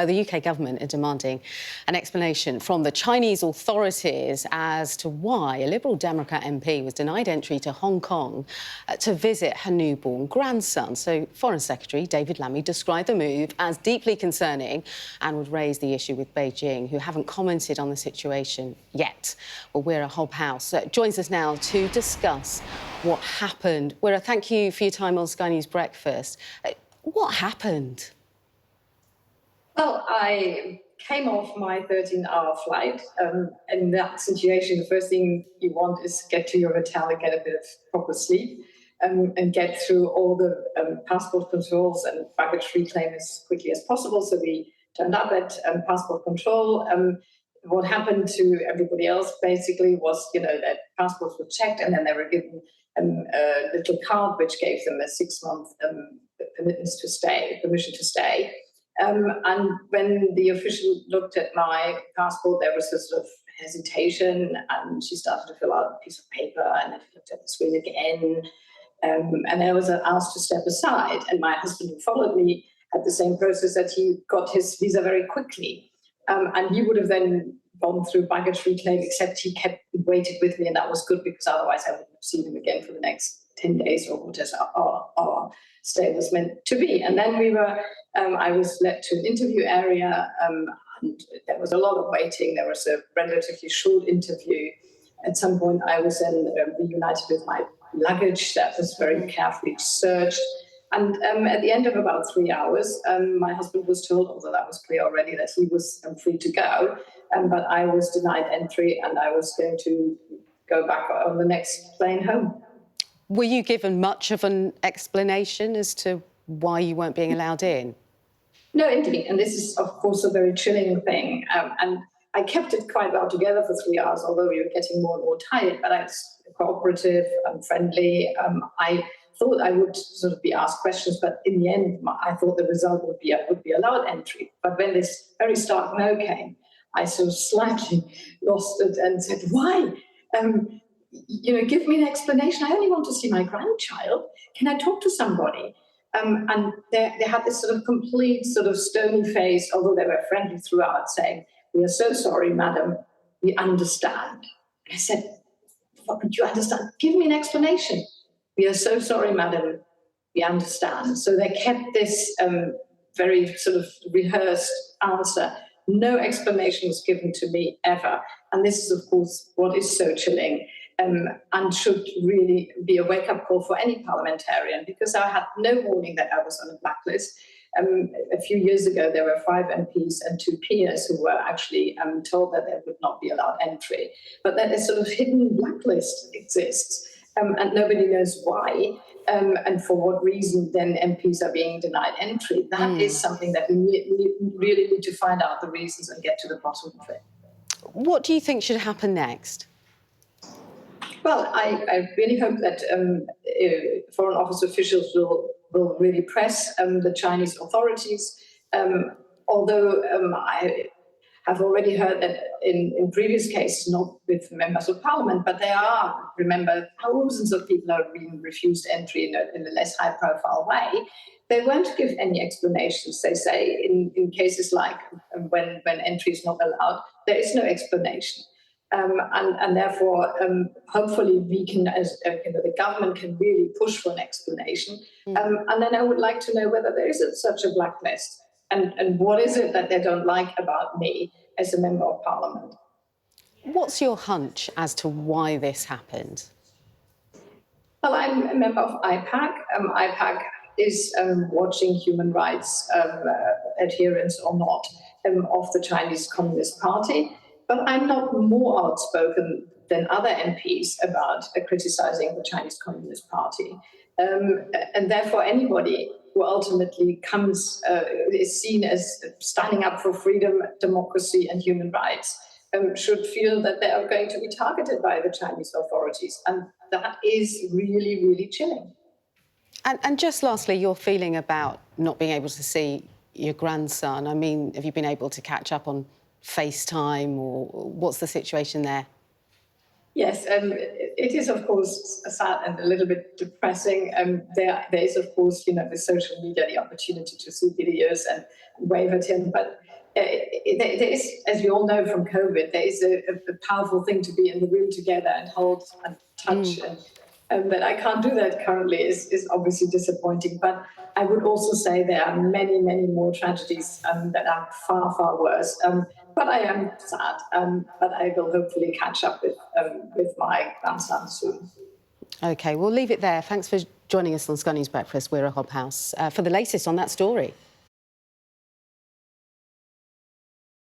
the UK government are demanding an explanation from the Chinese authorities as to why a Liberal Democrat MP was denied entry to Hong Kong to visit her newborn grandson. So Foreign Secretary David Lammy described the move as deeply concerning and would raise the issue with Beijing, who haven't commented on the situation yet. Well, Wera Hobhouse joins us now to discuss what happened. Wera, thank you for your time on Sky News Breakfast. What happened? Well, I came off my 13-hour flight. In that situation, the first thing you want is get to your hotel and get a bit of proper sleep and get through all the passport controls and baggage reclaim as quickly as possible. So we turned up at passport control. What happened to everybody else basically was, that passports were checked and then they were given a little card which gave them a 6-month permission to stay. And when the official looked at my passport, there was a sort of hesitation, and she started to fill out a piece of paper, and then she looked at the screen again, and then I was asked to step aside. And my husband, who followed me, had the same process, that he got his visa very quickly, and he would have then gone through baggage reclaim, except he waited with me, and that was good because otherwise I wouldn't have seen him again for the next 10 days or whatever our stay was meant to be. And then I was led to an interview area, and there was a lot of waiting. There was a relatively short interview. At some point, I was then reunited with my luggage that was very carefully searched. And at the end of about 3 hours, my husband was told, although that was clear already, that he was free to go, but I was denied entry and I was going to go back on the next plane home. Were you given much of an explanation as to why you weren't being allowed in? No, indeed. And this is, of course, a very chilling thing. And I kept it quite well together for 3 hours, although we were getting more and more tired. But I was cooperative and friendly. I thought I would sort of be asked questions, but in the end, I thought the result would be allowed entry. But when this very stark no came, I sort of slightly lost it and said, why? Give me an explanation. I only want to see my grandchild. Can I talk to somebody? And they had this sort of complete sort of stony face, although they were friendly throughout, saying, "We are so sorry, madam. We understand." And I said, "What would you understand? Give me an explanation." "We are so sorry, madam. We understand." So they kept this very sort of rehearsed answer. No explanation was given to me ever. And this is, of course, what is so chilling. And should really be a wake-up call for any parliamentarian, because I had no warning that I was on a blacklist. A few years ago, there were 5 MPs and 2 peers who were actually told that they would not be allowed entry, but that a sort of hidden blacklist exists, and nobody knows why and for what reason then MPs are being denied entry. That is something that we really need to find out the reasons and get to the bottom of it. What do you think should happen next? Well, I really hope that Foreign Office officials will really press the Chinese authorities, although I have already heard that in previous cases, not with members of parliament, but remember, thousands of people are being refused entry in a less high-profile way. They won't give any explanations, they say, in cases like when entry is not allowed, there is no explanation. And therefore, hopefully we can, as the government can really push for an explanation. And then I would like to know whether there is such a blacklist and what is it that they don't like about me as a member of parliament. What's your hunch as to why this happened? Well, I'm a member of IPAC. IPAC is watching human rights adherence or not of the Chinese Communist Party. But I'm not more outspoken than other MPs about criticizing the Chinese Communist Party. And therefore, anybody who ultimately is seen as standing up for freedom, democracy, and human rights should feel that they are going to be targeted by the Chinese authorities. And that is really, really chilling. And just lastly, your feeling about not being able to see your grandson. I mean, have you been able to catch up on FaceTime, or what's the situation there? Yes, it is, of course, sad and a little bit depressing. There is, of course, with social media, the opportunity to see videos and wave at him. But there is, as we all know from COVID, there is a powerful thing to be in the room together and hold and touch. And that I can't do that currently is obviously disappointing. But I would also say there are many, many more tragedies that are far, far worse. But I am sad. But I will hopefully catch up with my grandson soon. OK, we'll leave it there. Thanks for joining us on Sky News Breakfast, Wera Hobhouse, for the latest on that story.